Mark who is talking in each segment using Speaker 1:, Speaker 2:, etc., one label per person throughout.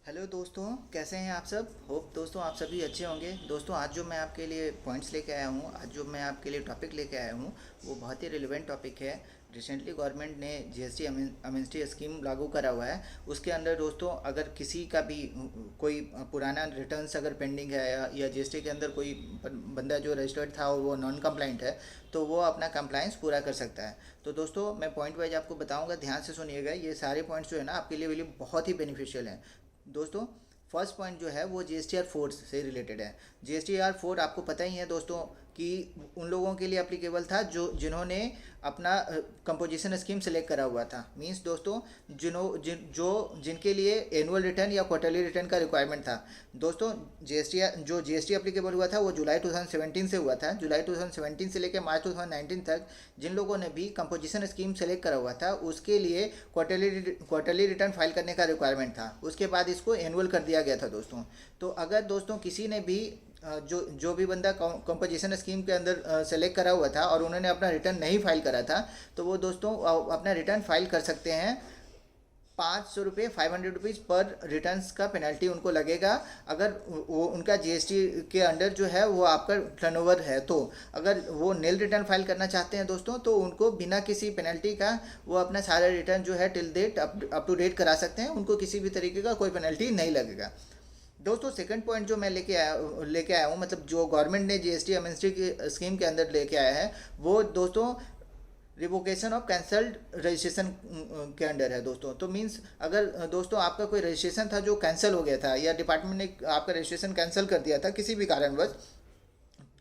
Speaker 1: Hello दोस्तों, कैसे हैं आप सब। होप दोस्तों आप सभी अच्छे होंगे। दोस्तों आज जो मैं आपके लिए पॉइंट्स लेके आया हूँ, आज जो मैं आपके लिए टॉपिक लेके आया हूँ वो बहुत ही रिलेवेंट टॉपिक है। रिसेंटली गवर्नमेंट ने जीएसटी एमएसटी स्कीम लागू करा हुआ है। उसके अंदर दोस्तों अगर किसी का भी कोई पुराना रिटर्न्स अगर पेंडिंग है या जीएसटी के अंदर कोई बंदा जो रजिस्टर्ड था और वो नॉन कंप्लाइंट है, तो वो अपना कंप्लाइंस पूरा कर सकता है। तो दोस्तों मैं पॉइंट वाइज आपको बताऊंगा, ध्यान से सुनिएगा। ये सारे पॉइंट्स जो है ना आपके लिए बहुत ही बेनिफिशियल हैं दोस्तों। फर्स्ट पॉइंट जो है वो GSTR 4 से रिलेटेड है। GSTR 4 आपको पता ही है दोस्तों कि उन लोगों के लिए अप्लीकेबल था जो जिन्होंने अपना कंपोजिशन स्कीम सेलेक्ट करा हुआ था। मींस दोस्तों जिनके लिए एनुअल रिटर्न या क्वार्टरली रिटर्न का रिक्वायरमेंट था। दोस्तों जीएसटी अप्लीकेबल हुआ था वो जुलाई 2017 से हुआ था। जुलाई 2017 से लेकर मार्च 2019 तक जिन लोगों ने भी कंपोजिशन स्कीम सेलेक्ट करा हुआ था उसके लिए क्वार्टरली रिटर्न फाइल करने का रिक्वायरमेंट था। उसके बाद इसको एनुअल कर दिया गया था दोस्तों। तो अगर दोस्तों किसी ने भी जो भी बंदा कंपोजिशन स्कीम के अंदर सेलेक्ट करा हुआ था और उन्होंने अपना रिटर्न नहीं फाइल करा था, तो वो दोस्तों अपना रिटर्न फाइल कर सकते हैं। 500 रुपये, 500 रुपीज़ पर रिटर्न्स का पेनल्टी उनको लगेगा। अगर वो उनका जीएसटी के अंडर जो है वो आपका टर्नओवर है, तो अगर वो नील रिटर्न फाइल करना चाहते हैं दोस्तों तो उनको बिना किसी पेनल्टी का वो अपना सारा रिटर्न जो है till date up to date करा सकते हैं। उनको किसी भी तरीके का कोई पेनल्टी नहीं लगेगा। दोस्तों सेकंड पॉइंट जो मैं लेके आया हूँ, मतलब जो गवर्नमेंट ने जीएसटी एमएसटी की स्कीम के अंदर लेके आया है, वो दोस्तों रिवोकेशन ऑफ कैंसल्ड रजिस्ट्रेशन के अंडर है दोस्तों। तो मीन्स अगर दोस्तों आपका कोई रजिस्ट्रेशन था जो कैंसिल हो गया था या डिपार्टमेंट ने आपका रजिस्ट्रेशन कैंसिल कर दिया था किसी भी कारणवश,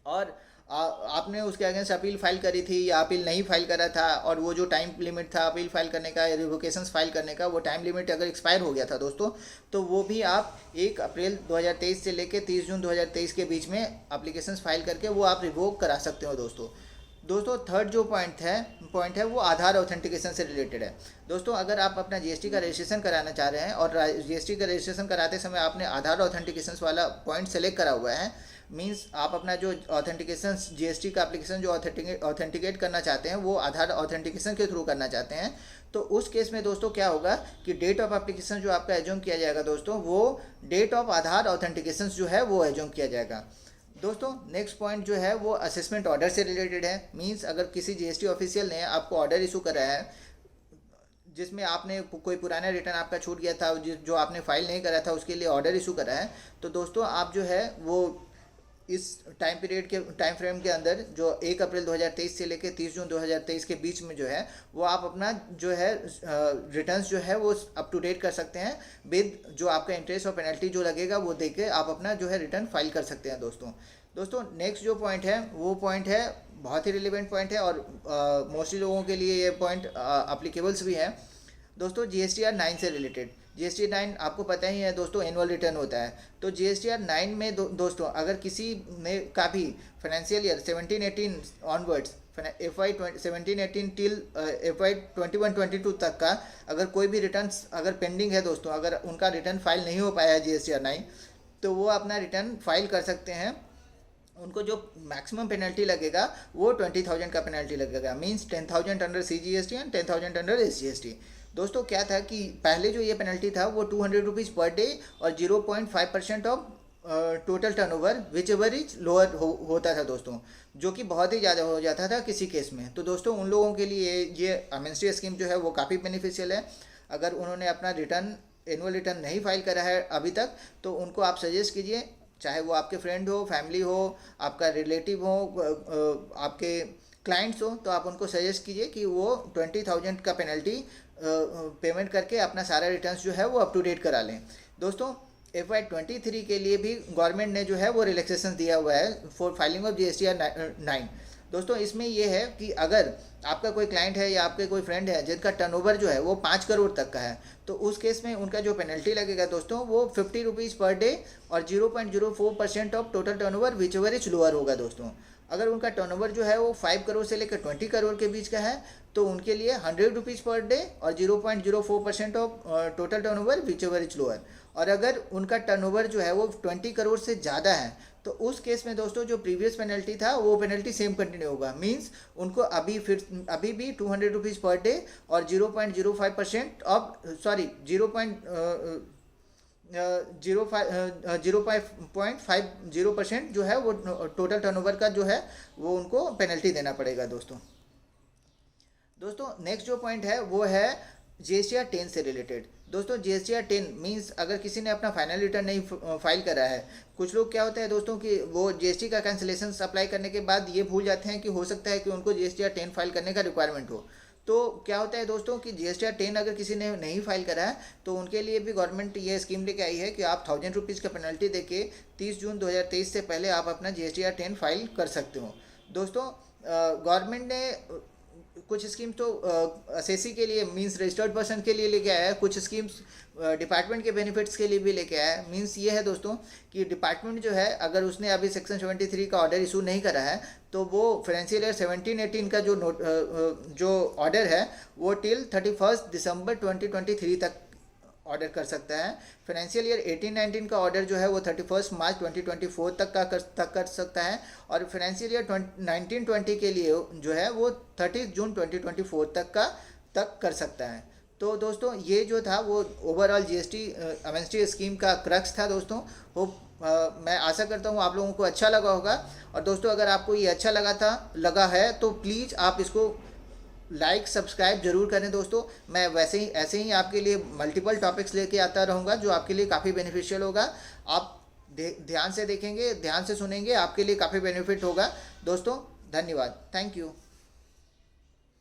Speaker 1: और आपने उसके अगेंस्ट अपील फाइल करी थी या अपील नहीं फाइल करा था, और वो जो टाइम लिमिट था अपील फाइल करने का या रिवोकेशन फाइल करने का, वो टाइम लिमिट अगर एक्सपायर हो गया था दोस्तों, तो वो भी आप 1 अप्रैल 2023 से लेकर 30 जून 2023 के बीच में अप्लीकेशन फाइल करके वो आप रिवोक करा सकते हो दोस्तों। दोस्तों थर्ड जो पॉइंट है वो आधार ऑथेंटिकेशन से रिलेटेड है। दोस्तों अगर आप अपना जीएसटी का रजिस्ट्रेशन कराना चाह रहे हैं और जीएसटी का रजिस्ट्रेशन कराते समय आपने आधार ऑथेंटिकेशन वाला पॉइंट सेलेक्ट करा हुआ है, मींस आप अपना जो ऑथेंटिकेशन जीएसटी का एप्लीकेशन जो ऑथेंटिकेट करना चाहते हैं वो आधार ऑथेंटिकेशन के थ्रू करना चाहते हैं, तो उस केस में दोस्तों क्या होगा कि डेट ऑफ एप्लीकेशन जो आपका एज्यूम किया जाएगा दोस्तों, वो डेट ऑफ आधार ऑथेंटिकेशन जो है वो एज्यूम किया जाएगा। दोस्तों नेक्स्ट पॉइंट जो है वो असेसमेंट ऑर्डर से रिलेटेड है। मींस अगर किसी जीएसटी ऑफिशियल ने आपको ऑर्डर इशू करा है जिसमें आपने कोई पुराना रिटर्न आपका छूट गया था जो आपने फाइल नहीं करा था उसके लिए ऑर्डर इशू करा है, तो दोस्तों आप जो है वो इस टाइम फ्रेम के अंदर जो 1 अप्रैल 2023 से लेकर 30 जून 2023 के बीच में जो है वो आप अपना जो है रिटर्न्स जो है वो अप टू डेट कर सकते हैं। विद जो आपका इंटरेस्ट और पेनल्टी जो लगेगा वो दे के आप अपना जो है रिटर्न फाइल कर सकते हैं दोस्तों। दोस्तों नेक्स्ट जो पॉइंट है वो पॉइंट है बहुत ही रिलेवेंट पॉइंट है और मोस्टली लोगों के लिए ये पॉइंट अप्लीकेबल्स भी है दोस्तों। GSTR 9 से रिलेटेड। GST 9 आपको पता ही है दोस्तों एनुअल रिटर्न होता है। तो GSTR 9 में दोस्तों अगर किसी ने का भी financial year 17-18 onwards, FY 17-18 till FY 21-22 तक का अगर कोई भी रिटर्न अगर पेंडिंग है दोस्तों, अगर उनका रिटर्न फाइल नहीं हो पाया है GSTR 9, तो वो अपना रिटर्न फाइल कर सकते हैं। उनको जो मैक्सिमम पेनल्टी लगेगा वो 20,000 का पेनल्टी लगेगा। Means 10,000 under CGST and 10,000 under SGST। दोस्तों क्या था कि पहले जो ये पेनल्टी था वो 200 रुपीज़ पर डे और 0.5% of total turnover which ever is lower होता था दोस्तों, जो कि बहुत ही ज़्यादा हो जाता था किसी केस में। तो दोस्तों उन लोगों के लिए ये एमएनएसटी स्कीम जो है वो काफ़ी बेनिफिशियल है। अगर उन्होंने अपना रिटर्न एनुअल रिटर्न नहीं फाइल करा है अभी तक, तो उनको आप सजेस्ट कीजिए, चाहे वो आपके फ्रेंड हो, फैमिली हो, आपका रिलेटिव हो, आपके क्लाइंट्स हो, तो आप उनको सजेस्ट कीजिए कि वो 20,000 का पेनल्टी पेमेंट करके अपना सारा रिटर्न्स जो है वो अप टू डेट करा लें। दोस्तों FY 23 के लिए भी गवर्नमेंट ने जो है वो रिलैक्सेशन दिया हुआ है फॉर फाइलिंग ऑफ GSTR 9। दोस्तों इसमें ये है कि अगर आपका कोई क्लाइंट है या आपके कोई फ्रेंड है जिनका टर्नओवर जो है वो 5 करोड़ तक का है, तो उस केस में उनका जो पेनल्टी लगेगा दोस्तों वो 50 रुपीज़ पर डे और 0.04% of total turnover which ever is lower होगा दोस्तों। अगर उनका टर्नओवर जो है वो 5 करोड़ से लेकर 20 करोड़ के बीच का है, तो उनके लिए 100 रुपीज़ पर डे और 0.04% of total turnover which ever is lower. और अगर उनका टर्नओवर जो है वो 20 करोड़ से ज़्यादा है, तो उस केस में दोस्तों जो प्रीवियस पेनल्टी था वो पेनल्टी सेम कंटिन्यू होगा। मींस उनको अभी भी 200 रुपीज़ पर डे और 0.05% ऑफ सॉरी 0.50% जो है वो टोटल टर्नओवर का जो है वो उनको पेनल्टी देना पड़ेगा दोस्तों। दोस्तों नेक्स्ट जो पॉइंट है वो है जीएसटीआर 10 से रिलेटेड। दोस्तों जीएसटीआर 10 मीन्स अगर किसी ने अपना फाइनल रिटर्न नहीं फाइल करा है, कुछ लोग क्या होता है दोस्तों कि वो जीएसटी का कैंसिलेशन अप्लाई करने के बाद ये भूल जाते हैं कि हो सकता है कि उनको जीएसटीआर 10 फाइल करने का रिक्वायरमेंट हो। तो क्या होता है दोस्तों कि जीएसटीआर 10 अगर किसी ने नहीं फाइल करा है तो उनके लिए भी गवर्नमेंट ये स्कीम लेके आई है कि आप 1000 रुपीज़ का पेनल्टी देके 30 जून 2023 से पहले आप अपना जीएसटीआर 10 फाइल कर सकते हो। दोस्तों गवर्नमेंट ने कुछ स्कीम्स तो एसएससी के लिए मींस रजिस्टर्ड पर्सन के लिए लेके आया है, कुछ स्कीम्स डिपार्टमेंट के बेनिफिट्स के लिए भी लेके आया है। मींस ये है दोस्तों कि डिपार्टमेंट जो है अगर उसने अभी सेक्शन 73 का ऑर्डर इशू नहीं करा है तो वो फाइनेंशियल ईयर 17-18 का जो ऑर्डर है वो टिल 31 दिसंबर 2023 तक ऑर्डर कर सकता है। फाइनेंशियल ईयर 18-19 का ऑर्डर जो है वो 31 मार्च 2024 तक कर सकता है और फाइनेंशियल ईयर 19-20 के लिए जो है वो 30 जून 2024 तक कर सकता है। तो दोस्तों ये जो था वो ओवरऑल जीएसटी एमएसटी स्कीम का क्रक्स था दोस्तों। मैं आशा करता हूँ आप लोगों को अच्छा लगा होगा। और दोस्तों अगर आपको ये अच्छा लगा है तो प्लीज़ आप इसको लाइक सब्सक्राइब जरूर करें दोस्तों। मैं वैसे ही ऐसे ही आपके लिए मल्टीपल टॉपिक्स लेके आता रहूँगा जो आपके लिए काफ़ी बेनिफिशियल होगा। आप ध्यान से देखेंगे, ध्यान से सुनेंगे, आपके लिए काफ़ी बेनिफिट होगा दोस्तों। धन्यवाद, थैंक यू।